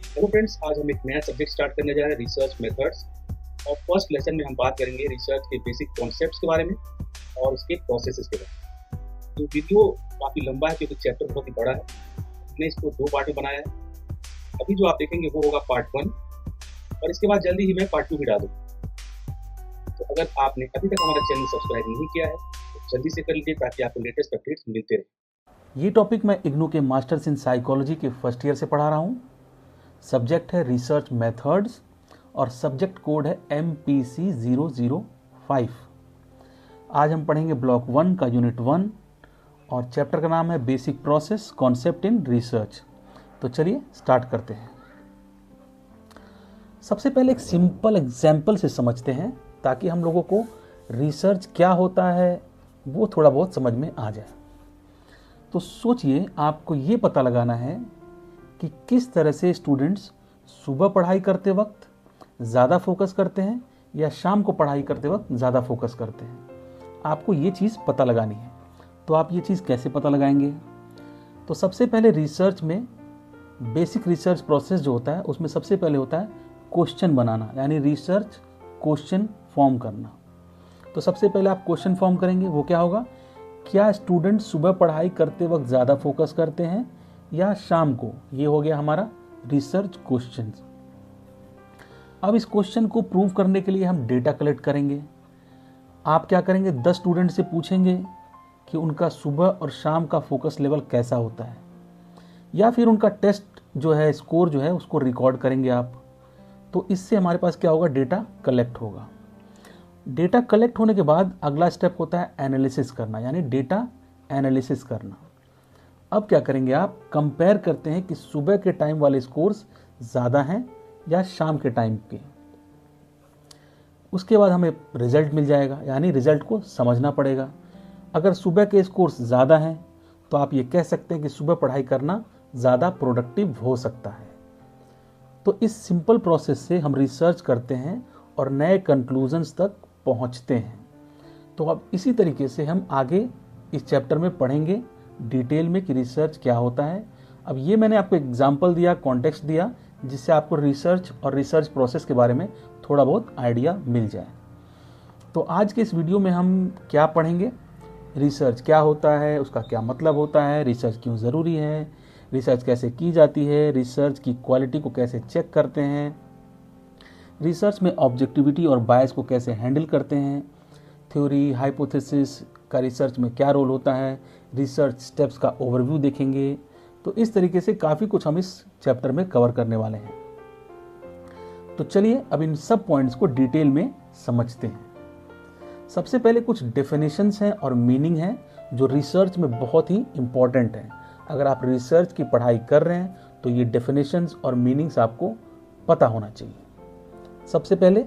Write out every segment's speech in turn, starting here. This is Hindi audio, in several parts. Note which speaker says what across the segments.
Speaker 1: हेलो फ्रेंड्स, आज हम एक नया सब्जेक्ट स्टार्ट करने जा रहे हैं, रिसर्च मेथड्स। और फर्स्ट लेसन में हम बात करेंगे रिसर्च के बेसिक कॉन्सेप्ट्स के बारे में और उसके प्रोसेसेस के बारे में। तो वीडियो काफ़ी लंबा है क्योंकि चैप्टर बहुत ही बड़ा है। हमने इसको दो पार्ट में बनाया है। अभी जो आप देखेंगे वो होगा पार्ट वन, और इसके बाद जल्दी ही मैं पार्ट टू भी डालूंगा। तो अगर आपने अभी तक हमारा चैनल सब्सक्राइब नहीं किया है तो जल्दी से कर लीजिए ताकि आपको लेटेस्ट अपडेट्स मिलते रहे।
Speaker 2: ये टॉपिक मैं इग्नू के मास्टर्स इन साइकोलॉजी के फर्स्ट ईयर से पढ़ा रहा हूँ। सब्जेक्ट है रिसर्च मेथड्स और सब्जेक्ट कोड है MPC005। आज हम पढ़ेंगे ब्लॉक 1 का यूनिट 1 और चैप्टर का नाम है basic process concept in research. तो चलिए स्टार्ट करते हैं। सबसे पहले एक सिंपल एग्जाम्पल से समझते हैं ताकि हम लोगों को रिसर्च क्या होता है वो थोड़ा बहुत समझ में आ जाए। तो सोचिए, आपको ये पता लगाना है कि किस तरह से स्टूडेंट्स सुबह पढ़ाई करते वक्त ज़्यादा फोकस करते हैं या शाम को पढ़ाई करते वक्त ज़्यादा फोकस करते हैं। आपको ये चीज़ पता लगानी है। तो आप ये चीज़ कैसे पता लगाएंगे? तो सबसे पहले रिसर्च में बेसिक रिसर्च प्रोसेस जो होता है उसमें सबसे पहले होता है क्वेश्चन बनाना, यानी रिसर्च क्वेश्चन फॉर्म करना। तो सबसे पहले आप क्वेश्चन फॉर्म करेंगे। वो क्या होगा? क्या स्टूडेंट सुबह पढ़ाई करते वक्त ज़्यादा फोकस करते हैं या शाम को? ये हो गया हमारा रिसर्च क्वेश्चन। अब इस क्वेश्चन को प्रूव करने के लिए हम डेटा कलेक्ट करेंगे। आप क्या करेंगे? 10 स्टूडेंट से पूछेंगे कि उनका सुबह और शाम का फोकस लेवल कैसा होता है, या फिर उनका टेस्ट जो है, स्कोर जो है, उसको रिकॉर्ड करेंगे आप। तो इससे हमारे पास क्या होगा? डेटा कलेक्ट होगा। डेटा कलेक्ट होने के बाद अगला स्टेप होता है एनालिसिस करना, यानी डेटा एनालिसिस करना। अब क्या करेंगे? आप कंपेयर करते हैं कि सुबह के टाइम वाले स्कोर्स ज़्यादा हैं या शाम के टाइम के। उसके बाद हमें रिजल्ट मिल जाएगा, यानी रिजल्ट को समझना पड़ेगा। अगर सुबह के स्कोर्स ज़्यादा हैं तो आप ये कह सकते हैं कि सुबह पढ़ाई करना ज़्यादा प्रोडक्टिव हो सकता है। तो इस सिंपल प्रोसेस से हम रिसर्च करते हैं और नए कंक्लूजन्स तक पहुंचते हैं। तो अब इसी तरीके से हम आगे इस चैप्टर में पढ़ेंगे डिटेल में कि रिसर्च क्या होता है। अब ये मैंने आपको एग्जांपल दिया, कॉन्टेक्स्ट दिया, जिससे आपको रिसर्च और रिसर्च प्रोसेस के बारे में थोड़ा बहुत आइडिया मिल जाए। तो आज के इस वीडियो में हम क्या पढ़ेंगे? रिसर्च क्या होता है, उसका क्या मतलब होता है, रिसर्च क्यों ज़रूरी है, रिसर्च कैसे की जाती है, रिसर्च की क्वालिटी को कैसे चेक करते हैं, रिसर्च में ऑब्जेक्टिविटी और बायस को कैसे हैंडल करते हैं, थ्योरी हाइपोथेसिस का रिसर्च में क्या रोल होता है, रिसर्च स्टेप्स का ओवरव्यू देखेंगे। तो इस तरीके से काफ़ी कुछ हम इस चैप्टर में कवर करने वाले हैं। तो चलिए अब इन सब पॉइंट्स को डिटेल में समझते हैं। सबसे पहले कुछ डेफिनेशंस हैं और मीनिंग हैं जो रिसर्च में बहुत ही इंपॉर्टेंट हैं। अगर आप रिसर्च की पढ़ाई कर रहे हैं तो ये डेफिनेशंस और मीनिंग्स आपको पता होना चाहिए। सबसे पहले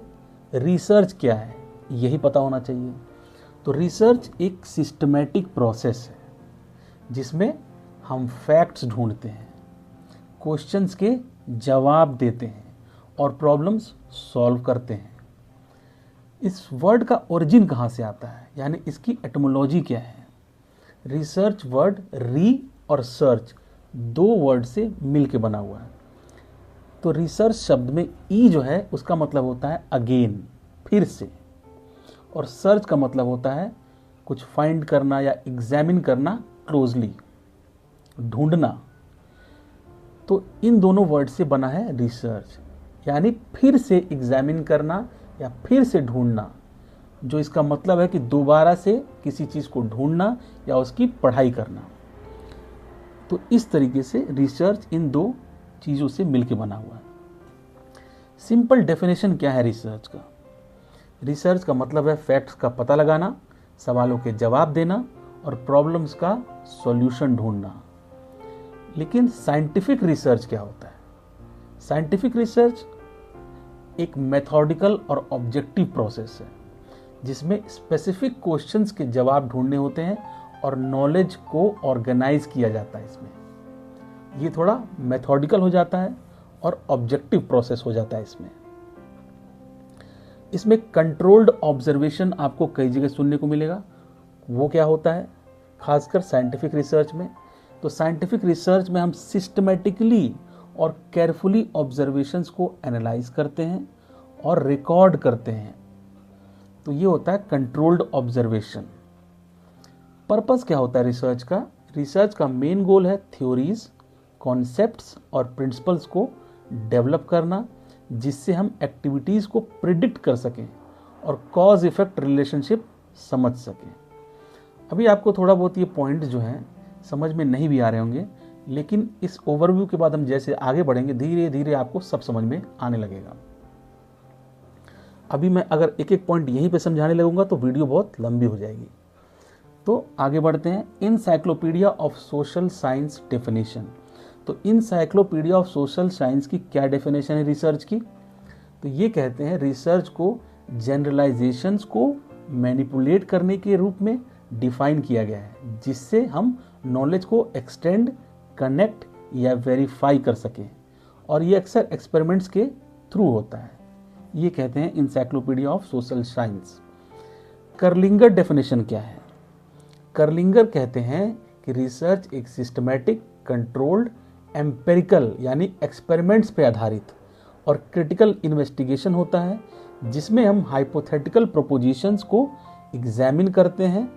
Speaker 2: रिसर्च क्या है यही पता होना चाहिए। तो रिसर्च एक सिस्टमैटिक प्रोसेस है जिसमें हम फैक्ट्स ढूंढते हैं, क्वेश्चंस के जवाब देते हैं और प्रॉब्लम्स सॉल्व करते हैं। इस वर्ड का ओरिजिन कहाँ से आता है, यानी इसकी एटमोलॉजी क्या है? रिसर्च वर्ड री और सर्च दो वर्ड से मिलके बना हुआ है। तो रिसर्च शब्द में ई जो है उसका मतलब होता है अगेन, फिर से, और सर्च का मतलब होता है कुछ फाइंड करना या एग्जामिन करना, क्लोजली ढूंढना। तो इन दोनों वर्ड से बना है रिसर्च, यानी फिर से एग्जामिन करना या फिर से ढूंढना, जो इसका मतलब है कि दोबारा से किसी चीज़ को ढूंढना या उसकी पढ़ाई करना। तो इस तरीके से रिसर्च इन दो चीज़ों से मिलकर बना हुआ है। सिंपल डेफिनेशन क्या है रिसर्च का? रिसर्च का मतलब है फैक्ट्स का पता लगाना, सवालों के जवाब देना और प्रॉब्लम्स का सॉल्यूशन ढूंढना। लेकिन साइंटिफिक रिसर्च क्या होता है? साइंटिफिक रिसर्च एक मेथोडिकल और ऑब्जेक्टिव प्रोसेस है जिसमें स्पेसिफिक क्वेश्चंस के जवाब ढूंढने होते हैं और नॉलेज को ऑर्गेनाइज किया जाता है। इसमें ये थोड़ा मेथोडिकल हो जाता है और ऑब्जेक्टिव प्रोसेस हो जाता है। इसमें कंट्रोल्ड ऑब्जर्वेशन आपको कई जगह सुनने को मिलेगा। वो क्या होता है? खासकर साइंटिफिक रिसर्च में। तो साइंटिफिक रिसर्च में हम सिस्टमेटिकली और केयरफुली ऑब्जर्वेशंस को एनालाइज करते हैं और रिकॉर्ड करते हैं। तो ये होता है कंट्रोल्ड ऑब्जर्वेशन। पर्पस क्या होता है रिसर्च का? रिसर्च का मेन गोल है थ्योरीज, कॉन्सेप्ट्स और प्रिंसिपल्स को डेवलप करना, जिससे हम एक्टिविटीज़ को प्रिडिक्ट कर सकें और कॉज इफेक्ट रिलेशनशिप समझ सकें। अभी आपको थोड़ा बहुत ये पॉइंट जो हैं समझ में नहीं भी आ रहे होंगे, लेकिन इस ओवरव्यू के बाद हम जैसे आगे बढ़ेंगे धीरे धीरे आपको सब समझ में आने लगेगा। अभी मैं अगर एक एक पॉइंट यहीं पे समझाने लगूंगा तो वीडियो बहुत लंबी हो जाएगी। तो आगे बढ़ते हैं। Encyclopedia of social science definition. तो इनसाइक्लोपीडिया ऑफ सोशल साइंस की क्या डेफिनेशन है रिसर्च की? तो ये कहते हैं रिसर्च को जनरलाइजेशंस को मैनिपुलेट करने के रूप में डिफाइन किया गया है, जिससे हम नॉलेज को एक्सटेंड, कनेक्ट या वेरीफाई कर सकें, और ये अक्सर एक्सपेरिमेंट्स के थ्रू होता है। ये कहते हैं encyclopedia of social science. Kerlinger definition क्या है? कर्लिंगर कहते हैं कि रिसर्च एक सिस्टमैटिक, कंट्रोल्ड, एम्पेरिकल यानी एक्सपेरिमेंट्स पे आधारित और क्रिटिकल इन्वेस्टिगेशन होता है, जिसमें हम हाइपोथेटिकल प्रोपोजिशंस को एग्जामिन करते हैं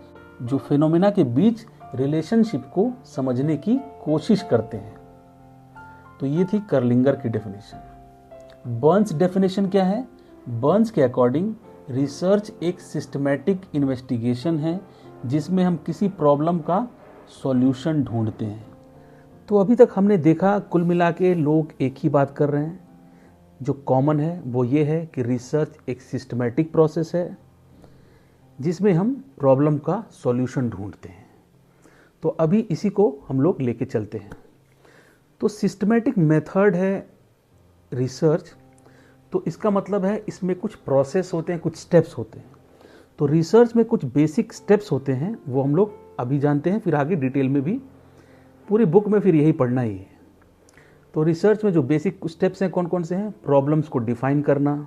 Speaker 2: जो फिनोमेना के बीच रिलेशनशिप को समझने की कोशिश करते हैं। तो ये थी कर्लिंगर की डेफिनेशन। बर्न्स डेफिनेशन क्या है? बर्न्स के अकॉर्डिंग रिसर्च एक सिस्टमैटिक इन्वेस्टिगेशन है जिसमें हम किसी प्रॉब्लम का सॉल्यूशन ढूंढते हैं। तो अभी तक हमने देखा कुल मिला के लोग एक ही बात कर रहे हैं। जो कॉमन है वो ये है कि रिसर्च एक सिस्टमैटिक प्रोसेस है जिसमें हम प्रॉब्लम का सॉल्यूशन ढूंढते हैं। तो अभी इसी को हम लोग लेके चलते हैं। तो सिस्टमैटिक मेथड है रिसर्च, तो इसका मतलब है इसमें कुछ प्रोसेस होते हैं, कुछ स्टेप्स होते हैं। तो रिसर्च में कुछ बेसिक स्टेप्स होते हैं, वो हम लोग अभी जानते हैं, फिर आगे डिटेल में भी पूरी बुक में फिर यही पढ़ना ही है। तो रिसर्च में जो बेसिक स्टेप्स हैं कौन कौन से हैं? प्रॉब्लम्स को डिफाइन करना,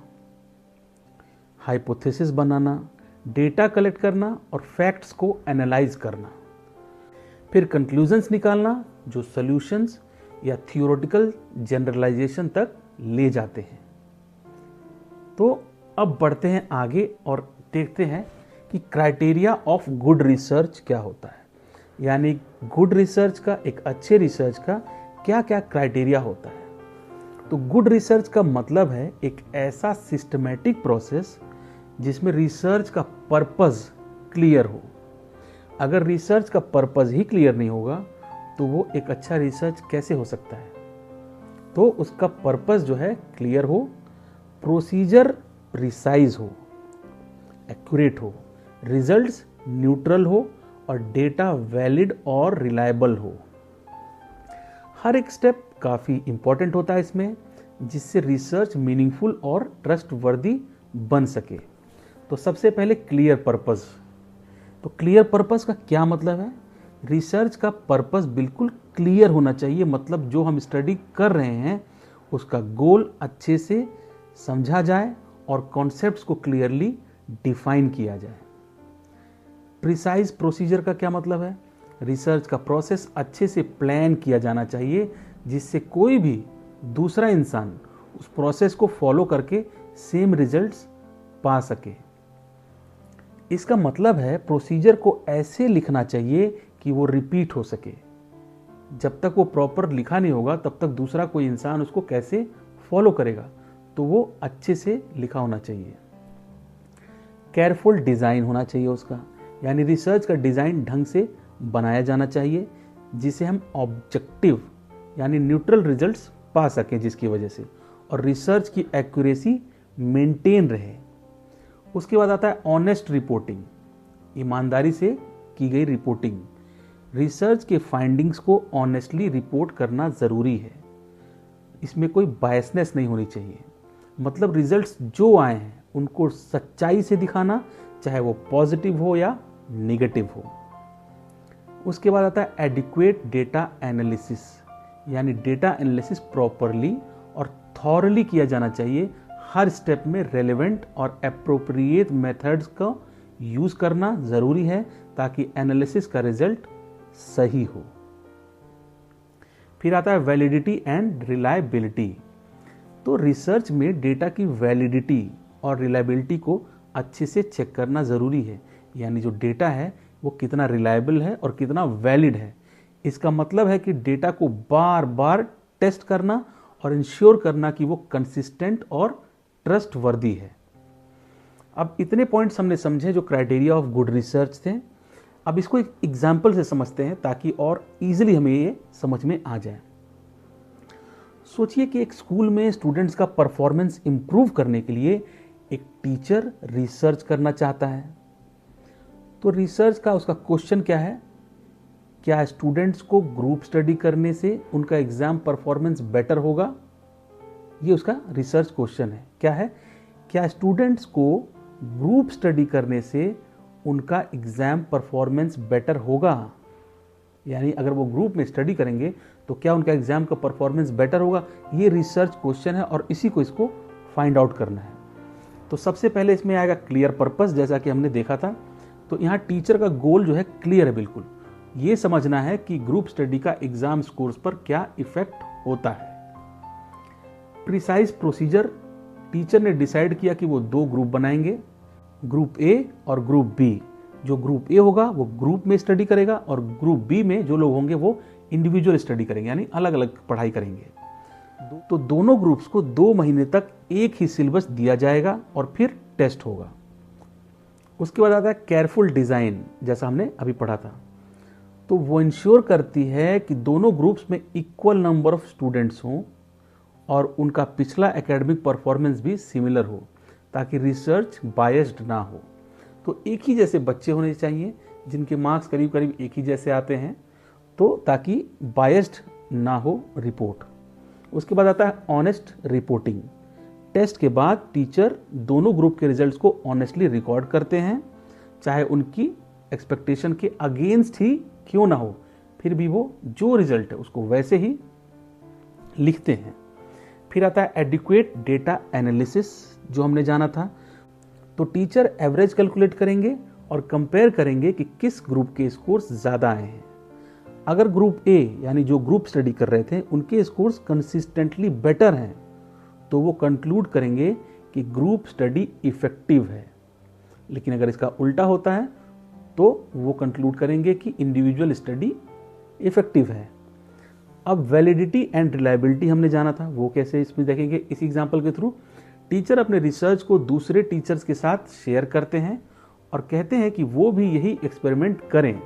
Speaker 2: हाइपोथेसिस बनाना, डेटा कलेक्ट करना और फैक्ट्स को एनालाइज करना, फिर कंक्लूजन्स निकालना जो सॉल्यूशंस या थियोरेटिकल जनरलाइजेशन तक ले जाते हैं। तो अब बढ़ते हैं आगे और देखते हैं कि क्राइटेरिया ऑफ गुड रिसर्च क्या होता है, यानी गुड रिसर्च का, एक अच्छे रिसर्च का क्या क्या क्राइटेरिया होता है। तो गुड रिसर्च का मतलब है एक ऐसा सिस्टमैटिक प्रोसेस जिसमें रिसर्च का पर्पस क्लियर हो। अगर रिसर्च का पर्पस ही क्लियर नहीं होगा तो वो एक अच्छा रिसर्च कैसे हो सकता है? तो उसका पर्पस जो है क्लियर हो, प्रोसीजर प्रिसाइज हो, एक्यूरेट हो, रिजल्ट्स न्यूट्रल हो और डेटा वैलिड और रिलायबल हो। हर एक स्टेप काफ़ी इंपॉर्टेंट होता है इसमें, जिससे रिसर्च मीनिंगफुल और ट्रस्टवर्दी बन सके। तो सबसे पहले क्लियर पर्पस। तो क्लियर पर्पस का क्या मतलब है? रिसर्च का पर्पस बिल्कुल क्लियर होना चाहिए, मतलब जो हम स्टडी कर रहे हैं उसका गोल अच्छे से समझा जाए और कॉन्सेप्ट्स को क्लियरली डिफाइन किया जाए। प्रिसाइज प्रोसीजर का क्या मतलब है? रिसर्च का प्रोसेस अच्छे से प्लान किया जाना चाहिए जिससे कोई भी दूसरा इंसान उस प्रोसेस को फॉलो करके सेम रिजल्ट्स पा सके। इसका मतलब है प्रोसीजर को ऐसे लिखना चाहिए कि वो रिपीट हो सके। जब तक वो प्रॉपर लिखा नहीं होगा तब तक दूसरा कोई इंसान उसको कैसे फॉलो करेगा? तो वो अच्छे से लिखा होना चाहिए। केयरफुल डिज़ाइन होना चाहिए उसका, यानी रिसर्च का डिज़ाइन ढंग से बनाया जाना चाहिए जिसे हम ऑब्जेक्टिव यानी न्यूट्रल रिजल्ट्स पा सकें, जिसकी वजह से और रिसर्च की एक्यूरेसी मेंटेन रहे। उसके बाद आता है ऑनेस्ट रिपोर्टिंग, ईमानदारी से की गई रिपोर्टिंग। रिसर्च के फाइंडिंग्स को ऑनेस्टली रिपोर्ट करना ज़रूरी है। इसमें कोई बायसनेस नहीं होनी चाहिए, मतलब रिजल्ट्स जो आए हैं उनको सच्चाई से दिखाना, चाहे वो पॉजिटिव हो या नेगेटिव हो। उसके बाद आता है एडिक्वेट डेटा एनालिसिस, यानी डेटा एनालिसिस प्रॉपरली और थॉरली किया जाना चाहिए। हर स्टेप में रेलेवेंट और एप्रोप्रिएट मेथड्स का यूज़ करना ज़रूरी है ताकि एनालिसिस का रिजल्ट सही हो। फिर आता है वैलिडिटी एंड रिलायबिलिटी। तो रिसर्च में डेटा की वैलिडिटी और रिलायबिलिटी को अच्छे से चेक करना ज़रूरी है, यानी जो डेटा है वो कितना रिलायबल है और कितना वैलिड है। इसका मतलब है कि डेटा को बार बार टेस्ट करना और इंश्योर करना कि वो कंसिस्टेंट और ट्रस्ट वर्दी है। अब इतने पॉइंट्स हमने समझे जो क्राइटेरिया ऑफ गुड रिसर्च थे। अब इसको एक एग्जाम्पल से समझते हैं ताकि और इजीली हमें ये समझ में आ जाए। सोचिए कि एक स्कूल में स्टूडेंट्स का परफॉर्मेंस इंप्रूव करने के लिए एक टीचर रिसर्च करना चाहता है। तो रिसर्च का उसका क्वेश्चन क्या है? क्या स्टूडेंट्स को ग्रुप स्टडी करने से उनका एग्जाम परफॉर्मेंस बेटर होगा? ये उसका रिसर्च क्वेश्चन है। क्या है? क्या स्टूडेंट्स को ग्रुप स्टडी करने से उनका एग्जाम परफॉर्मेंस बेटर होगा? यानी अगर वो ग्रुप में स्टडी करेंगे तो क्या उनका एग्जाम का परफॉर्मेंस बेटर होगा? ये रिसर्च क्वेश्चन है और इसी को इसको फाइंड आउट करना है। तो सबसे पहले इसमें आएगा क्लियर पर्पस, जैसा कि हमने देखा था। तो यहाँ टीचर का गोल जो है क्लियर है, बिल्कुल ये समझना है कि ग्रुप स्टडी का एग्जाम स्कोर्स पर क्या इफेक्ट होता है। प्रिसाइज प्रोसीजर, टीचर ने डिसाइड किया कि वो 2 ग्रुप बनाएंगे, ग्रुप ए और ग्रुप बी। जो ग्रुप ए होगा वो ग्रुप में स्टडी करेगा और ग्रुप बी में जो लोग होंगे वो इंडिविजुअल स्टडी करेंगे, यानी अलग अलग पढ़ाई करेंगे। तो दोनों ग्रुप्स को 2 महीने तक एक ही सिलेबस दिया जाएगा और फिर टेस्ट होगा। उसके बाद आता है केयरफुल डिजाइन, जैसा हमने अभी पढ़ा था। तो वो इंश्योर करती है कि दोनों ग्रुप्स में इक्वल नंबर ऑफ स्टूडेंट्स हों और उनका पिछला एकेडमिक परफॉर्मेंस भी सिमिलर हो, ताकि रिसर्च बायस्ड ना हो। तो एक ही जैसे बच्चे होने चाहिए जिनके मार्क्स करीब करीब एक ही जैसे आते हैं, तो ताकि बायस्ड ना हो रिपोर्ट। उसके बाद आता है ऑनेस्ट रिपोर्टिंग। टेस्ट के बाद टीचर दोनों ग्रुप के रिजल्ट्स को ऑनेस्टली रिकॉर्ड करते हैं, चाहे उनकी एक्सपेक्टेशन के अगेंस्ट ही क्यों ना हो, फिर भी वो जो रिजल्ट है उसको वैसे ही लिखते हैं। फिर आता है एडिक्वेट डेटा एनालिसिस, जो हमने जाना था। तो टीचर एवरेज कैलकुलेट करेंगे और कंपेयर करेंगे कि किस ग्रुप के स्कोर्स ज़्यादा आए हैं। अगर ग्रुप ए यानी जो ग्रुप स्टडी कर रहे थे उनके स्कोर्स कंसिस्टेंटली बेटर हैं, तो वो कंक्लूड करेंगे कि ग्रुप स्टडी इफेक्टिव है। लेकिन अगर इसका उल्टा होता है तो वो कंक्लूड करेंगे कि इंडिविजुअल स्टडी इफेक्टिव है। अब वैलिडिटी एंड रिलायबिलिटी हमने जाना था, वो कैसे इसमें देखेंगे इस एग्जाम्पल के थ्रू। टीचर अपने रिसर्च को दूसरे टीचर्स के साथ शेयर करते हैं और कहते हैं कि वो भी यही एक्सपेरिमेंट करें।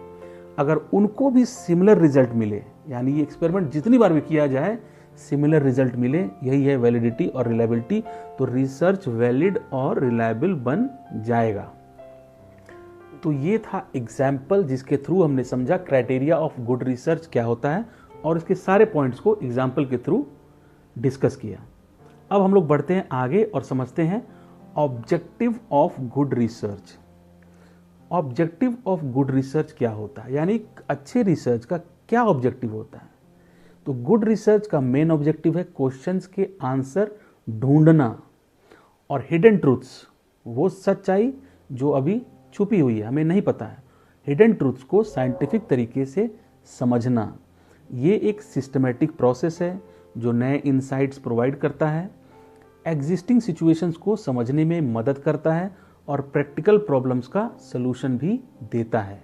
Speaker 2: अगर उनको भी सिमिलर रिजल्ट मिले, यानी ये एक्सपेरिमेंट जितनी बार भी किया जाए सिमिलर रिजल्ट मिले, यही है वैलिडिटी और रिलायबिलिटी, तो रिसर्च वैलिड और रिलायबल बन जाएगा। तो ये था एग्जाम्पल जिसके थ्रू हमने समझा क्राइटेरिया ऑफ गुड रिसर्च क्या होता है और इसके सारे पॉइंट्स को एग्जाम्पल के थ्रू डिस्कस किया। अब हम लोग बढ़ते हैं आगे और समझते हैं objective of good research. Objective of good research क्या होता है, यानी अच्छे रिसर्च का क्या ऑब्जेक्टिव होता है। तो गुड रिसर्च का मेन ऑब्जेक्टिव है क्वेश्चंस के आंसर ढूंढना और हिडन ट्रूथ्स, वो सच्चाई जो अभी छुपी हुई है, हमें नहीं पता है, हिडन ट्रूथ्स को साइंटिफिक तरीके से समझना। ये एक सिस्टमेटिक प्रोसेस है जो नए इनसाइट्स प्रोवाइड करता है, एग्जिस्टिंग सिचुएशंस को समझने में मदद करता है और प्रैक्टिकल प्रॉब्लम्स का सलूशन भी देता है।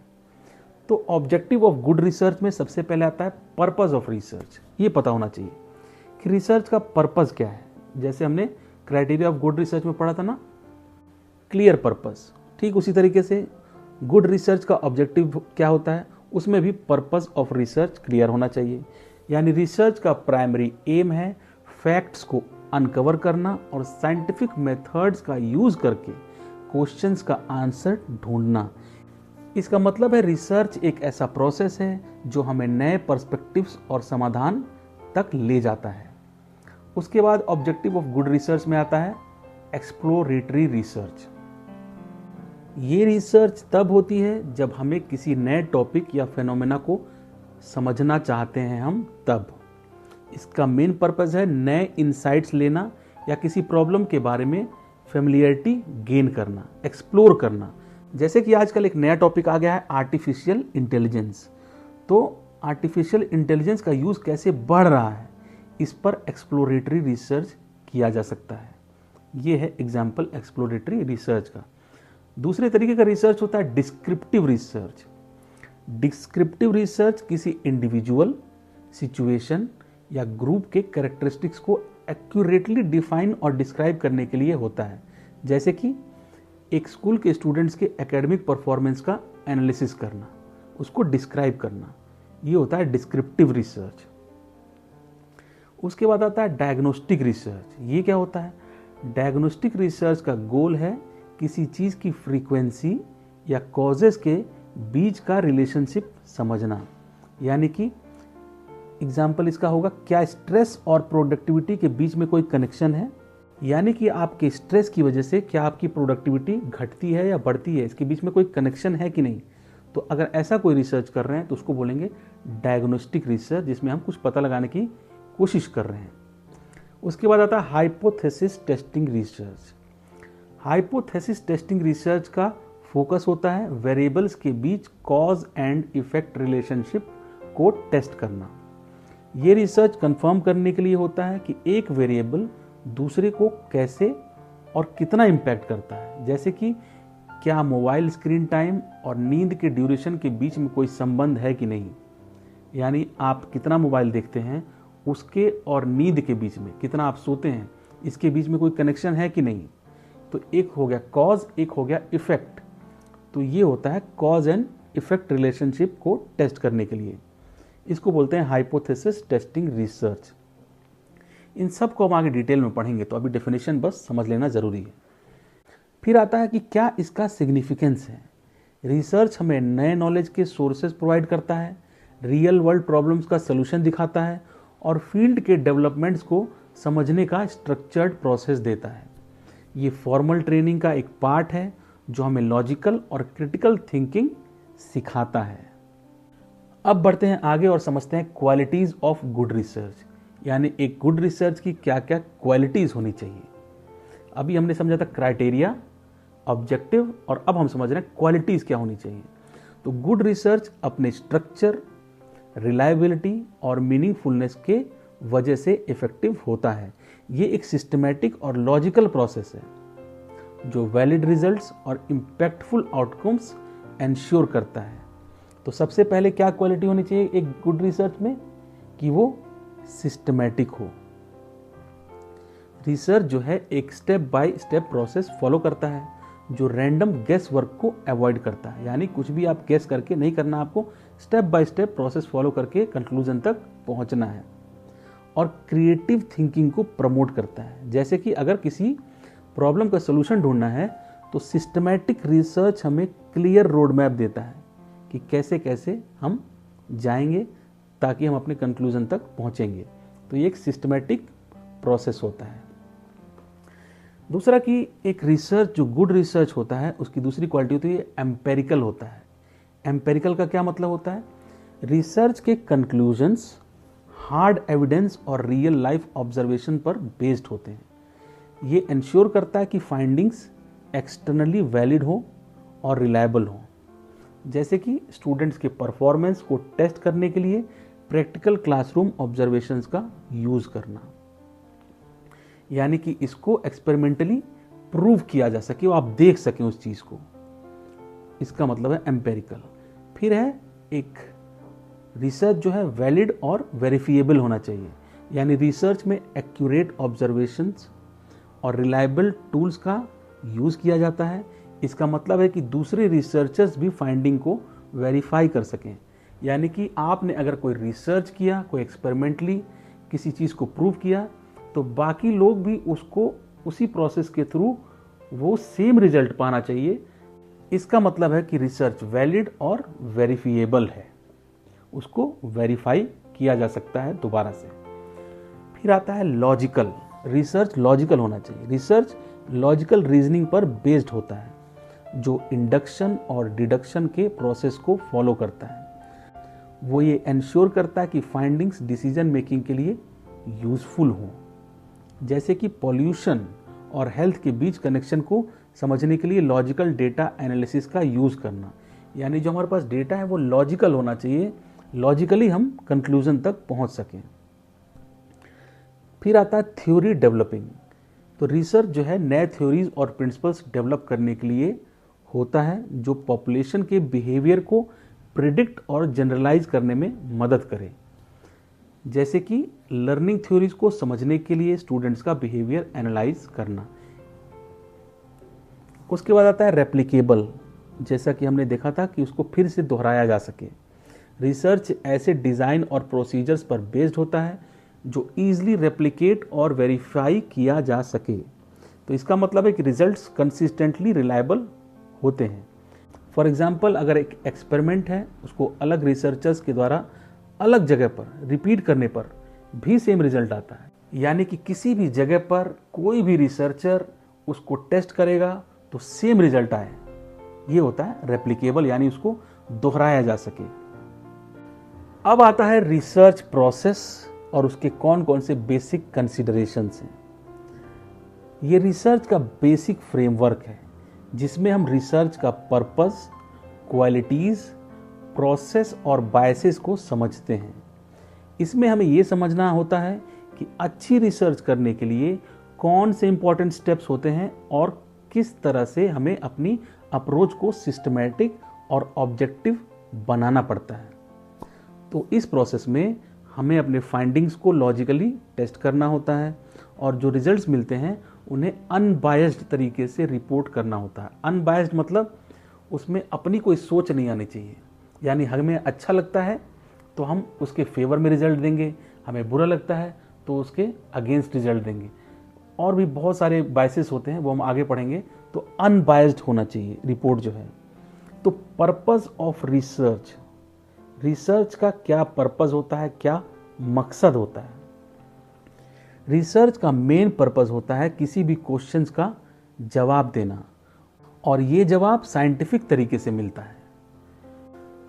Speaker 2: तो ऑब्जेक्टिव ऑफ गुड रिसर्च में सबसे पहले आता है पर्पस ऑफ रिसर्च। ये पता होना चाहिए कि रिसर्च का पर्पस क्या है। जैसे हमने क्राइटेरिया ऑफ गुड रिसर्च में पढ़ा था ना, क्लियर पर्पस, ठीक उसी तरीके से गुड रिसर्च का ऑब्जेक्टिव क्या होता है, उसमें भी पर्पस ऑफ रिसर्च क्लियर होना चाहिए। यानी रिसर्च का प्राइमरी एम है फैक्ट्स को अनकवर करना और साइंटिफिक मेथड्स का यूज करके क्वेश्चंस का आंसर ढूंढना। इसका मतलब है रिसर्च एक ऐसा प्रोसेस है जो हमें नए पर्सपेक्टिव्स और समाधान तक ले जाता है। उसके बाद ऑब्जेक्टिव ऑफ गुड रिसर्च में आता है एक्सप्लोरेटरी रिसर्च। ये रिसर्च तब होती है जब हमें किसी नए टॉपिक या फेनोमेना को समझना चाहते हैं हम तब। इसका मेन पर्पस है नए इंसाइट्स लेना या किसी प्रॉब्लम के बारे में फेमिलियरिटी गेन करना, एक्सप्लोर करना। जैसे कि आजकल एक नया टॉपिक आ गया है आर्टिफिशियल इंटेलिजेंस। तो आर्टिफिशियल इंटेलिजेंस का यूज़ कैसे बढ़ रहा है, इस पर एक्सप्लोरेटरी रिसर्च किया जा सकता है। ये है एग्जाम्पल एक्सप्लोरेटरी रिसर्च का। दूसरे तरीके का रिसर्च होता है डिस्क्रिप्टिव रिसर्च। डिस्क्रिप्टिव रिसर्च किसी इंडिविजुअल, सिचुएशन या ग्रुप के कैरेक्टरिस्टिक्स को एक्यूरेटली डिफाइन और डिस्क्राइब करने के लिए होता है। जैसे कि एक स्कूल के स्टूडेंट्स के एकेडमिक परफॉर्मेंस का एनालिसिस करना, उसको डिस्क्राइब करना, ये होता है डिस्क्रिप्टिव रिसर्च। उसके बाद आता है डायग्नोस्टिक रिसर्च। ये क्या होता है? डायग्नोस्टिक रिसर्च का गोल है किसी चीज़ की फ्रीक्वेंसी या कॉजेस के बीच का रिलेशनशिप समझना। यानी कि एग्जाम्पल इसका होगा, क्या स्ट्रेस और प्रोडक्टिविटी के बीच में कोई कनेक्शन है? यानी कि आपके स्ट्रेस की वजह से क्या आपकी प्रोडक्टिविटी घटती है या बढ़ती है, इसके बीच में कोई कनेक्शन है कि नहीं। तो अगर ऐसा कोई रिसर्च कर रहे हैं तो उसको बोलेंगे डायग्नोस्टिक रिसर्च, जिसमें हम कुछ पता लगाने की कोशिश कर रहे हैं। उसके बाद आता है hypothesis testing research. Hypothesis testing research का फोकस होता है वेरिएबल्स के बीच कॉज एंड इफेक्ट रिलेशनशिप को टेस्ट करना। ये रिसर्च कंफर्म करने के लिए होता है कि एक वेरिएबल दूसरे को कैसे और कितना इम्पैक्ट करता है। जैसे कि क्या मोबाइल स्क्रीन टाइम और नींद के ड्यूरेशन के बीच में कोई संबंध है कि नहीं। यानी आप कितना मोबाइल देखते हैं, उसके और नींद के बीच में, कितना आप सोते हैं, इसके बीच में कोई कनेक्शन है कि नहीं। तो एक हो गया कॉज, एक हो गया इफेक्ट। तो ये होता है कॉज एंड इफेक्ट रिलेशनशिप को टेस्ट करने के लिए। इसको बोलते हैं हाइपोथेसिस टेस्टिंग रिसर्च। इन सब को हम आगे डिटेल में पढ़ेंगे, तो अभी डेफिनेशन बस समझ लेना जरूरी है। फिर आता है कि क्या इसका सिग्निफिकेंस है। रिसर्च हमें नए नॉलेज के सोर्सेज प्रोवाइड करता है, रियल वर्ल्ड प्रॉब्लम्स का सलूशन दिखाता है और फील्ड के डेवलपमेंट्स को समझने का स्ट्रक्चर्ड प्रोसेस देता है। ये फॉर्मल ट्रेनिंग का एक पार्ट है जो हमें लॉजिकल और क्रिटिकल थिंकिंग सिखाता है। अब बढ़ते हैं आगे और समझते हैं क्वालिटीज ऑफ गुड रिसर्च, यानी एक गुड रिसर्च की क्या क्या क्वालिटीज होनी चाहिए। अभी हमने समझा था क्राइटेरिया, ऑब्जेक्टिव, और अब हम समझ रहे हैं क्वालिटीज क्या होनी चाहिए। तो गुड रिसर्च अपने स्ट्रक्चर, रिलायबिलिटी और मीनिंगफुलनेस के वजह से इफेक्टिव होता है। ये एक सिस्टमैटिक और लॉजिकल प्रोसेस है जो वैलिड रिजल्ट्स और इम्पैक्टफुल आउटकम्स एंश्योर करता है। तो सबसे पहले क्या क्वालिटी होनी चाहिए एक गुड रिसर्च में, कि वो सिस्टमैटिक हो। रिसर्च जो है एक step by step process follow करता है जो रैंडम गेस वर्क को अवॉइड करता है। यानी कुछ भी आप गेस करके नहीं करना, आपको step by step process follow करके कंक्लूजन तक पहुंचना है। और क्रिएटिव थिंकिंग को प्रमोट करता है। जैसे कि अगर किसी प्रॉब्लम का सोल्यूशन ढूंढना है तो सिस्टमैटिक रिसर्च हमें क्लियर रोड मैप देता है कि कैसे कैसे हम जाएंगे ताकि हम अपने कंक्लूजन तक पहुंचेंगे। तो ये एक सिस्टमैटिक प्रोसेस होता है। दूसरा कि एक रिसर्च जो गुड रिसर्च होता है उसकी दूसरी क्वालिटी होती है एम्पेरिकल होता है। एम्पेरिकल का क्या मतलब होता है? रिसर्च के कंक्लूजन्स हार्ड एविडेंस और रियल लाइफ ऑब्जर्वेशन पर बेस्ड होते हैं। ये इंश्योर करता है कि फाइंडिंग्स एक्सटर्नली वैलिड हो और रिलायबल हो। जैसे कि स्टूडेंट्स के परफॉर्मेंस को टेस्ट करने के लिए प्रैक्टिकल क्लासरूम ऑब्जर्वेशंस का यूज करना, यानी कि इसको एक्सपेरिमेंटली प्रूव किया जा सके और आप देख सकें उस चीज को। इसका मतलब है एम्पेरिकल। फिर है एक रिसर्च जो है वैलिड और वेरिफिएबल होना चाहिए, यानी रिसर्च में एक्यूरेट ऑब्जर्वेशंस और रिलायबल टूल्स का यूज किया जाता है। इसका मतलब है कि दूसरे रिसर्चर्स भी फाइंडिंग को वेरीफाई कर सकें। यानी कि आपने अगर कोई रिसर्च किया, कोई एक्सपेरिमेंटली किसी चीज़ को प्रूव किया, तो बाकी लोग भी उसको उसी प्रोसेस के थ्रू वो सेम रिजल्ट पाना चाहिए। इसका मतलब है कि रिसर्च वैलिड और वेरीफिएबल है, उसको वेरीफाई किया जा सकता है दोबारा से। फिर आता है लॉजिकल। रिसर्च लॉजिकल होना चाहिए। रिसर्च लॉजिकल रीजनिंग पर बेस्ड होता है जो इंडक्शन और डिडक्शन के प्रोसेस को फॉलो करता है। वो ये इंश्योर करता है कि फाइंडिंग्स डिसीजन मेकिंग के लिए यूजफुल हों। जैसे कि पॉल्यूशन और हेल्थ के बीच कनेक्शन को समझने के लिए लॉजिकल डेटा एनालिसिस का यूज़ करना। यानी जो हमारे पास डेटा है वो लॉजिकल होना चाहिए, लॉजिकली हम कंक्लूजन तक पहुंच सकें। फिर आता है थ्योरी डेवलपिंग। तो रिसर्च जो है नए थ्योरीज और प्रिंसिपल्स डेवलप करने के लिए होता है जो पॉपुलेशन के बिहेवियर को प्रिडिक्ट और जनरलाइज करने में मदद करे। जैसे कि लर्निंग थ्योरीज को समझने के लिए स्टूडेंट्स का बिहेवियर एनालाइज करना। उसके बाद आता है रेप्लिकेबल, जैसा कि हमने देखा था कि उसको फिर से दोहराया जा सके। रिसर्च ऐसे डिज़ाइन और प्रोसीजर्स पर बेस्ड होता है जो ईजिली रेप्लिकेट और वेरीफाई किया जा सके। तो इसका मतलब है कि रिजल्ट्स कंसिस्टेंटली रिलायबल होते हैं। फॉर एग्जाम्पल, अगर एक एक्सपेरिमेंट है उसको अलग रिसर्चर्स के द्वारा अलग जगह पर रिपीट करने पर भी सेम रिजल्ट आता है, यानी कि किसी भी जगह पर कोई भी रिसर्चर उसको टेस्ट करेगा तो सेम रिजल्ट आए, ये होता है रेप्लिकेबल, यानी उसको दोहराया जा सके। अब आता है रिसर्च प्रोसेस और उसके कौन कौन से बेसिक कंसिडरेशंस हैं। ये रिसर्च का बेसिक फ्रेमवर्क है जिसमें हम रिसर्च का पर्पस, क्वालिटीज़, प्रोसेस और बायसेस को समझते हैं। इसमें हमें ये समझना होता है कि अच्छी रिसर्च करने के लिए कौन से इंपॉर्टेंट स्टेप्स होते हैं और किस तरह से हमें अपनी अप्रोच को सिस्टमैटिक और ऑब्जेक्टिव बनाना पड़ता है। तो इस प्रोसेस में हमें अपने फाइंडिंग्स को लॉजिकली टेस्ट करना होता है और जो रिजल्ट्स मिलते हैं उन्हें अनबायस्ड तरीके से रिपोर्ट करना होता है। अनबायस्ड मतलब उसमें अपनी कोई सोच नहीं आनी चाहिए, यानी हमें अच्छा लगता है तो हम उसके फेवर में रिजल्ट देंगे, हमें बुरा लगता है तो उसके अगेंस्ट रिजल्ट देंगे। और भी बहुत सारे बायसेस होते हैं, वो हम आगे पढ़ेंगे। तो अनबायस्ड होना चाहिए रिपोर्ट जो है। तो पर्पस ऑफ रिसर्च, रिसर्च का क्या पर्पस होता है, क्या मकसद होता है। रिसर्च का मेन पर्पस होता है किसी भी क्वेश्चंस का जवाब देना, और ये जवाब साइंटिफिक तरीके से मिलता है।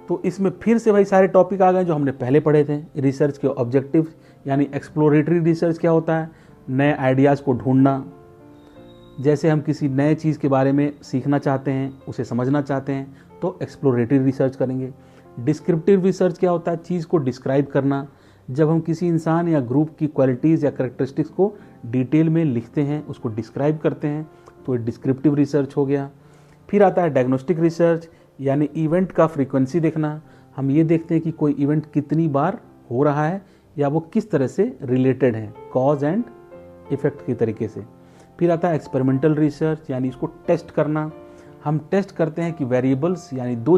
Speaker 2: तो इसमें फिर से वही सारे टॉपिक आ गए जो हमने पहले पढ़े थे। रिसर्च के ऑब्जेक्टिव, यानी एक्सप्लोरेटरी रिसर्च क्या होता है, नए आइडियाज़ को ढूंढना। जैसे हम किसी नए चीज़ के बारे में सीखना चाहते हैं, उसे समझना चाहते हैं, तो एक्सप्लोरेटरी रिसर्च करेंगे। डिस्क्रिप्टिव रिसर्च क्या होता है, चीज़ को डिस्क्राइब करना। जब हम किसी इंसान या ग्रुप की क्वालिटीज़ या कैरेक्टरिस्टिक्स को डिटेल में लिखते हैं, उसको डिस्क्राइब करते हैं, तो ये डिस्क्रिप्टिव रिसर्च हो गया। फिर आता है डायग्नोस्टिक रिसर्च, यानी इवेंट का फ्रीक्वेंसी देखना। हम ये देखते हैं कि कोई इवेंट कितनी बार हो रहा है या वो किस तरह से रिलेटेड है, कॉज एंड इफेक्ट की तरीके से। फिर आता है एक्सपेरिमेंटल रिसर्च, यानी इसको टेस्ट करना। हम टेस्ट करते हैं कि वेरिएबल्स, यानी दो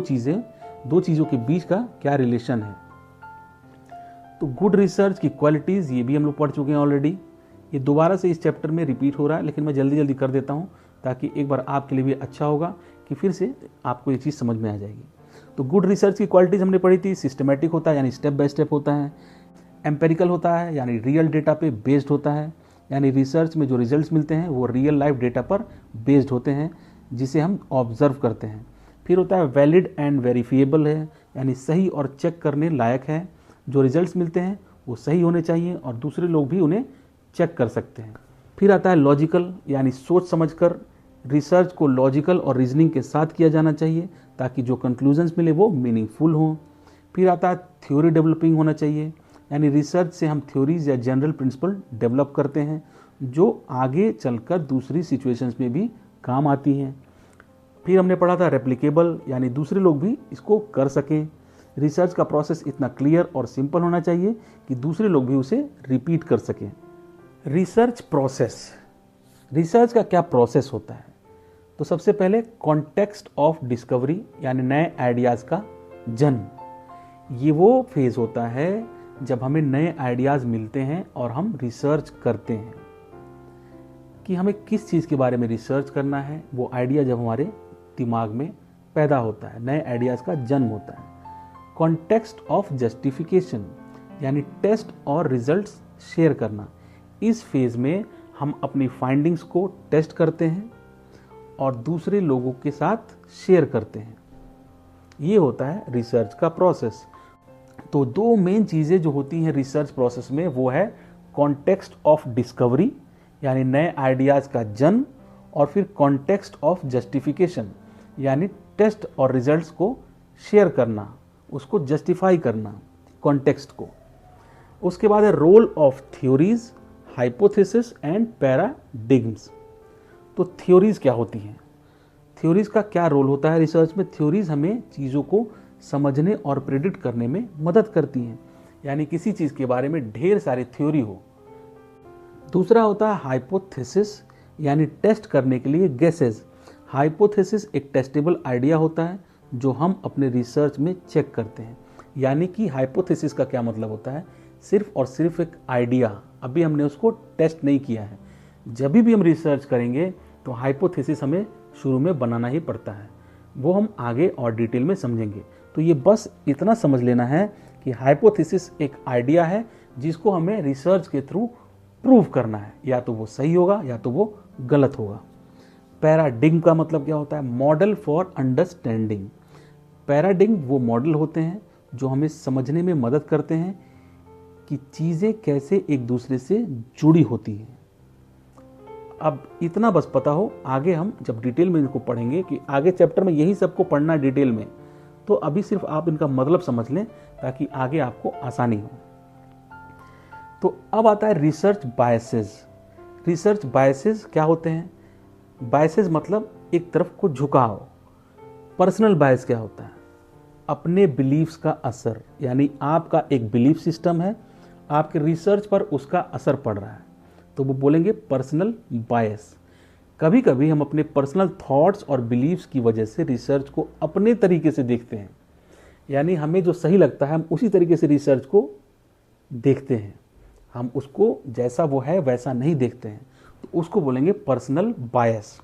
Speaker 2: चीज़ों के बीच का क्या रिलेशन है। तो गुड रिसर्च की क्वालिटीज़, ये भी हम लोग पढ़ चुके हैं ऑलरेडी। ये दोबारा से इस चैप्टर में रिपीट हो रहा है, लेकिन मैं जल्दी कर देता हूँ ताकि एक बार आपके लिए भी अच्छा होगा कि फिर से आपको ये चीज़ समझ में आ जाएगी। तो गुड रिसर्च की क्वालिटीज़ हमने पढ़ी थी। सिस्टमेटिक होता है, यानी स्टेप बाय स्टेप होता है। एम्पेरिकल होता है, यानी रियल डेटा पे बेस्ड होता है, यानी रिसर्च में जो रिजल्ट्स मिलते हैं वो रियल लाइफ डेटा पर बेस्ड होते हैं जिसे हम ऑब्जर्व करते हैं। फिर होता है वैलिड एंड वेरीफिएबल है, यानी सही और चेक करने लायक है। जो रिजल्ट्स मिलते हैं वो सही होने चाहिए और दूसरे लोग भी उन्हें चेक कर सकते हैं। फिर आता है लॉजिकल, यानी सोच समझकर रिसर्च को लॉजिकल और रीजनिंग के साथ किया जाना चाहिए ताकि जो कंक्लूजन्स मिले वो मीनिंगफुल हों। फिर आता है थ्योरी डेवलपिंग होना चाहिए, यानी रिसर्च से हम थ्योरीज या जनरल प्रिंसिपल डेवलप करते हैं जो आगे चलकर दूसरी सिचुएशंस में भी काम आती हैं। फिर हमने पढ़ा था रेप्लिकेबल, यानी दूसरे लोग भी इसको कर सकें। रिसर्च का प्रोसेस इतना क्लियर और सिंपल होना चाहिए कि दूसरे लोग भी उसे रिपीट कर सकें। रिसर्च प्रोसेस, रिसर्च का क्या प्रोसेस होता है। तो सबसे पहले कॉन्टेक्स्ट ऑफ डिस्कवरी, यानी नए आइडियाज़ का जन्म। ये वो फेज़ होता है जब हमें नए आइडियाज़ मिलते हैं और हम रिसर्च करते हैं कि हमें किस चीज़ के बारे में रिसर्च करना है। वो आइडिया जब हमारे दिमाग में पैदा होता है, नए आइडियाज़ का जन्म होता है। कॉन्टेक्स्ट ऑफ जस्टिफिकेशन, यानी टेस्ट और रिजल्ट्स शेयर करना। इस फेज़ में हम अपनी फाइंडिंग्स को टेस्ट करते हैं और दूसरे लोगों के साथ शेयर करते हैं। ये होता है रिसर्च का प्रोसेस। तो दो मेन चीज़ें जो होती हैं रिसर्च प्रोसेस में, वो है कॉन्टेक्स्ट ऑफ डिस्कवरी, यानी नए आइडियाज़ का जन्म, और फिर कॉन्टेक्स्ट ऑफ जस्टिफिकेशन, यानी टेस्ट और रिजल्ट्स को शेयर करना, उसको जस्टिफाई करना। कॉन्टेक्स्ट को। उसके बाद है role of theories, hypothesis and paradigms. तो थ्योरीज क्या होती हैं, थ्योरीज का क्या रोल होता है रिसर्च में? थ्योरीज हमें चीज़ों को समझने और प्रेडिक्ट करने में मदद करती हैं, यानी किसी चीज़ के बारे में ढेर सारी थ्योरी हो। दूसरा होता है हाइपोथेसिस, यानी टेस्ट करने के लिए गेसेस। हाइपोथेसिस एक टेस्टेबल आइडिया होता है जो हम अपने रिसर्च में चेक करते हैं। यानी कि हाइपोथेसिस का क्या मतलब होता है? सिर्फ और सिर्फ एक आइडिया, अभी हमने उसको टेस्ट नहीं किया है। जब भी हम रिसर्च करेंगे तो हाइपोथेसिस हमें शुरू में बनाना ही पड़ता है, वो हम आगे और डिटेल में समझेंगे। तो ये बस इतना समझ लेना है कि हाइपोथेसिस एक आइडिया है जिसको हमें रिसर्च के थ्रू प्रूव करना है, या तो वो सही होगा या तो वो गलत होगा। पैराडिग्म का मतलब क्या होता है? Model for understanding. पैराडिग्म वो मॉडल होते हैं जो हमें समझने में मदद करते हैं कि चीज़ें कैसे एक दूसरे से जुड़ी होती हैं। अब इतना बस पता हो, आगे हम जब डिटेल में इनको पढ़ेंगे कि आगे चैप्टर में यही सबको पढ़ना है डिटेल में, तो अभी सिर्फ आप इनका मतलब समझ लें ताकि आगे आपको आसानी हो। तो अब आता है रिसर्च बायसेस। रिसर्च बायसेस क्या होते हैं? बायसेस मतलब एक तरफ को झुकाव। पर्सनल बायस क्या होता है? अपने बिलीफ्स का असर, यानी आपका एक बिलीफ सिस्टम है, आपके रिसर्च पर उसका असर पड़ रहा है, तो वो बोलेंगे पर्सनल बायस। कभी कभी हम अपने पर्सनल थॉट्स और बिलीव्स की वजह से रिसर्च को अपने तरीके से देखते हैं, यानी हमें जो सही लगता है हम उसी तरीके से रिसर्च को देखते हैं, हम उसको जैसा वो है वैसा नहीं देखते हैं, तो उसको बोलेंगे पर्सनल बायस।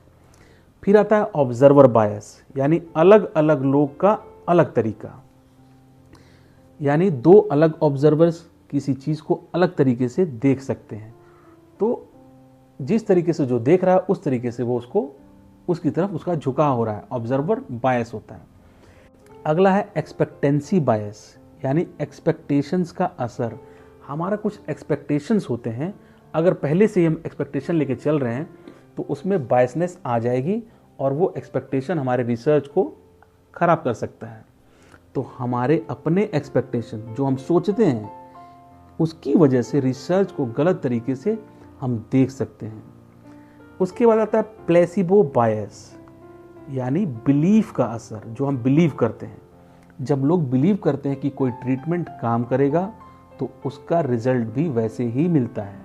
Speaker 2: फिर आता है ऑब्जर्वर बायस, यानी अलग अलग लोग का अलग तरीका, यानी दो अलग ऑब्जर्वर्स किसी चीज़ को अलग तरीके से देख सकते हैं, तो जिस तरीके से जो देख रहा है उस तरीके से वो उसको उसकी तरफ उसका झुकाव हो रहा है, ऑब्जर्वर बायस होता है। अगला है एक्सपेक्टेंसी बायस, यानी एक्सपेक्टेशंस का असर। हमारा कुछ एक्सपेक्टेशंस होते हैं, अगर पहले से ही हम एक्सपेक्टेशन लेके चल रहे हैं तो उसमें बायसनेस आ जाएगी और वो एक्सपेक्टेशन हमारे रिसर्च को खराब कर सकता है। तो हमारे अपने एक्सपेक्टेशन जो हम सोचते हैं उसकी वजह से रिसर्च को गलत तरीके से हम देख सकते हैं। उसके बाद आता है प्लेसिबो बायस, यानी बिलीफ का असर, जो हम बिलीव करते हैं। जब लोग बिलीव करते हैं कि कोई ट्रीटमेंट काम करेगा तो उसका रिजल्ट भी वैसे ही मिलता है।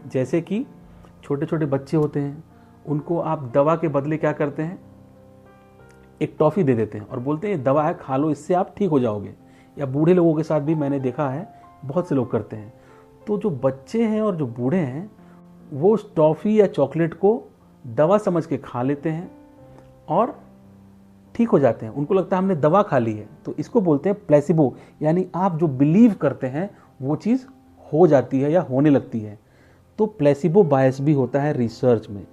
Speaker 2: जैसे कि छोटे छोटे बच्चे होते हैं, उनको आप दवा के बदले क्या करते हैं? एक टॉफ़ी दे देते हैं और बोलते हैं ये दवा है, खा लो, इससे आप ठीक हो जाओगे। या बूढ़े लोगों के साथ भी मैंने देखा है, बहुत से लोग करते हैं। तो जो बच्चे हैं और जो बूढ़े हैं वो उस टॉफ़ी या चॉकलेट को दवा समझ के खा लेते हैं और ठीक हो जाते हैं, उनको लगता है हमने दवा खा ली है। तो इसको बोलते हैं प्लेसिबो, यानी आप जो बिलीव करते हैं वो चीज़ हो जाती है या होने लगती है। तो प्लेसिबो बायस भी होता है रिसर्च में,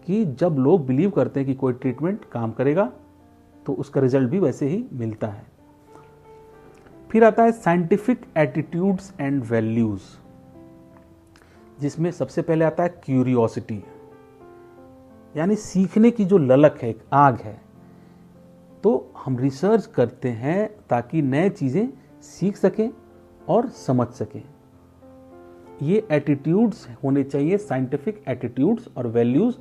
Speaker 2: कि जब लोग बिलीव करते हैं कि कोई ट्रीटमेंट काम करेगा तो उसका रिजल्ट भी वैसे ही मिलता है। फिर आता है साइंटिफिक एटीट्यूड्स एंड वैल्यूज, जिसमें सबसे पहले आता है क्यूरियोसिटी, यानी सीखने की जो ललक है, एक आग है। तो हम रिसर्च करते हैं ताकि नए चीज़ें सीख सकें और समझ सकें। ये एटीट्यूड्स होने चाहिए, साइंटिफिक एटीट्यूड्स और वैल्यूज़,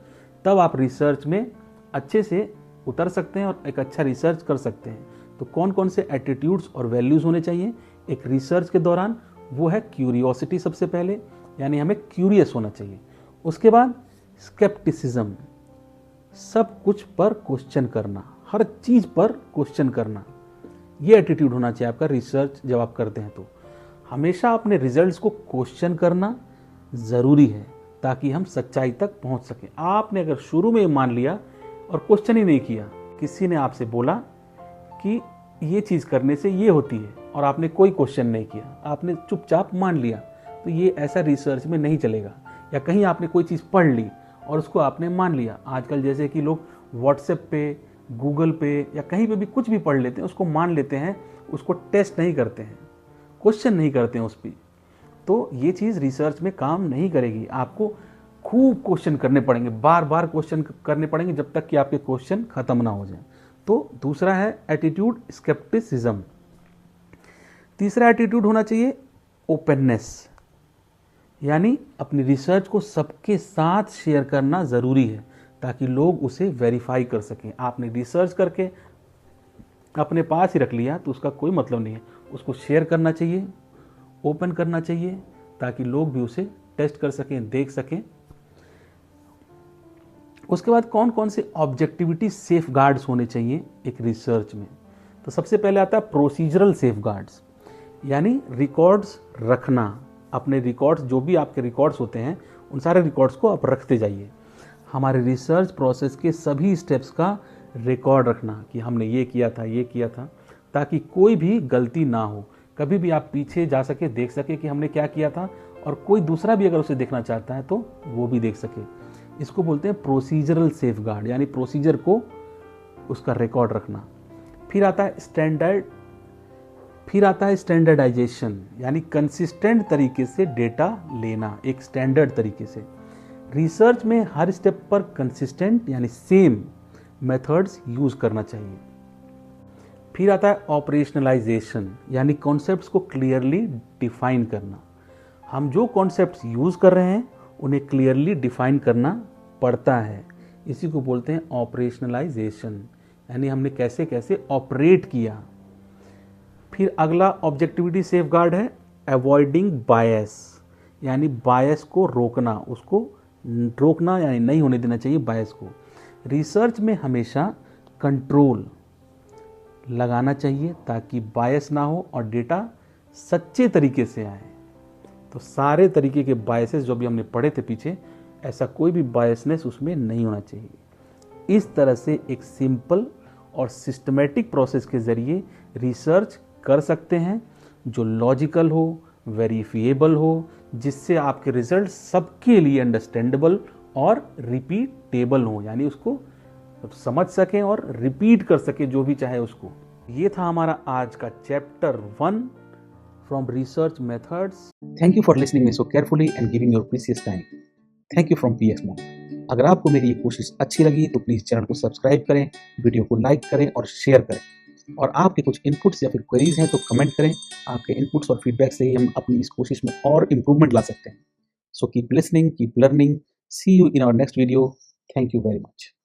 Speaker 2: तब आप रिसर्च में अच्छे से उतर सकते हैं और एक अच्छा रिसर्च कर सकते हैं। तो कौन कौन से एटीट्यूड्स और वैल्यूज़ होने चाहिए एक रिसर्च के दौरान? वो है क्यूरियोसिटी सबसे पहले, यानी हमें क्यूरियस होना चाहिए। उसके बाद स्केप्टिसिज्म, सब कुछ पर क्वेश्चन करना, हर चीज़ पर क्वेश्चन करना, ये एटीट्यूड होना चाहिए आपका रिसर्च जब आप करते हैं। तो हमेशा अपने रिजल्ट्स को क्वेश्चन करना ज़रूरी है ताकि हम सच्चाई तक पहुंच सकें। आपने अगर शुरू में मान लिया और क्वेश्चन ही नहीं किया, किसी ने आपसे बोला कि ये चीज़ करने से ये होती है और आपने कोई क्वेश्चन नहीं किया, आपने चुपचाप मान लिया, तो ये ऐसा रिसर्च में नहीं चलेगा। या कहीं आपने कोई चीज़ पढ़ ली और उसको आपने मान लिया, आजकल जैसे कि लोग व्हाट्सएप पे, गूगल पे या कहीं पे भी कुछ भी पढ़ लेते हैं, उसको मान लेते हैं, उसको टेस्ट नहीं करते हैं, क्वेश्चन नहीं करते हैं उस पर, तो ये चीज़ रिसर्च में काम नहीं करेगी। आपको खूब क्वेश्चन करने पड़ेंगे, बार बार क्वेश्चन करने पड़ेंगे जब तक कि आपके क्वेश्चन खत्म ना हो जाए। तो दूसरा है एटीट्यूड स्केप्टिसिज्म। तीसरा एटीट्यूड होना चाहिए ओपननेस, यानी अपनी रिसर्च को सबके साथ शेयर करना ज़रूरी है ताकि लोग उसे वेरीफाई कर सकें। आपने रिसर्च करके अपने पास ही रख लिया तो उसका कोई मतलब नहीं है, उसको शेयर करना चाहिए, ओपन करना चाहिए ताकि लोग भी उसे टेस्ट कर सकें, देख सकें। उसके बाद कौन कौन से ऑब्जेक्टिविटी सेफ गार्ड्स होने चाहिए एक रिसर्च में, तो सबसे पहले आता है प्रोसीजरल सेफ गार्ड्स, यानी रिकॉर्ड्स रखना। अपने रिकॉर्ड्स, जो भी आपके रिकॉर्ड्स होते हैं उन सारे रिकॉर्ड्स को आप रखते जाइए। हमारे रिसर्च प्रोसेस के सभी स्टेप्स का रिकॉर्ड रखना कि हमने ये किया था, ताकि कोई भी गलती ना हो। कभी भी आप पीछे जा सके, देख सके कि हमने क्या किया था, और कोई दूसरा भी अगर उसे देखना चाहता है तो वो भी देख सके। इसको बोलते हैं प्रोसीजरल सेफ गार्ड, यानी प्रोसीजर को उसका रिकॉर्ड रखना। फिर आता है स्टैंडर्डाइजेशन, यानी कंसिस्टेंट तरीके से डेटा लेना, एक स्टैंडर्ड तरीके से। रिसर्च में हर स्टेप पर कंसिस्टेंट यानी सेम मेथड्स यूज करना चाहिए। फिर आता है ऑपरेशनलाइजेशन, यानी कॉन्सेप्ट्स को क्लियरली डिफाइन करना। हम जो कॉन्सेप्ट्स यूज कर रहे हैं उन्हें क्लियरली डिफाइन करना पड़ता है, इसी को बोलते हैं ऑपरेशनलाइजेशन, यानी हमने कैसे कैसे ऑपरेट किया। फिर अगला ऑब्जेक्टिविटी सेफ गार्ड है अवॉइडिंग बायस, यानी बायस को रोकना, उसको रोकना यानी नहीं होने देना चाहिए बायस को। रिसर्च में हमेशा कंट्रोल लगाना चाहिए ताकि बायस ना हो और डेटा सच्चे तरीके से आए। तो सारे तरीके के बायसेस जो भी हमने पढ़े थे पीछे, ऐसा कोई भी बायसनेस उसमें नहीं होना चाहिए। इस तरह से एक सिंपल और सिस्टमेटिक प्रोसेस के ज़रिए रिसर्च कर सकते हैं जो लॉजिकल हो, वेरीफिएबल हो, जिससे आपके रिजल्ट सबके लिए अंडरस्टैंडेबल और रिपीटेबल हो, यानी उसको समझ सकें और रिपीट कर सके जो भी चाहे उसको। ये था हमारा आज का chapter 1 from research methods.
Speaker 1: Thank you for listening me so carefully and giving your precious time. Thank you from px mom. अगर आपको मेरी ये कोशिश अच्छी लगी तो प्लीज़ चैनल को सब्सक्राइब करें, वीडियो को लाइक करें और शेयर करें। और आपके कुछ इनपुट्स या फिर क्वेरीज हैं तो कमेंट करें। आपके इनपुट्स और फीडबैक से ही हम अपनी इस कोशिश में और इम्प्रूवमेंट ला सकते हैं। So keep listening, keep learning. See you in our next video. Thank you very much.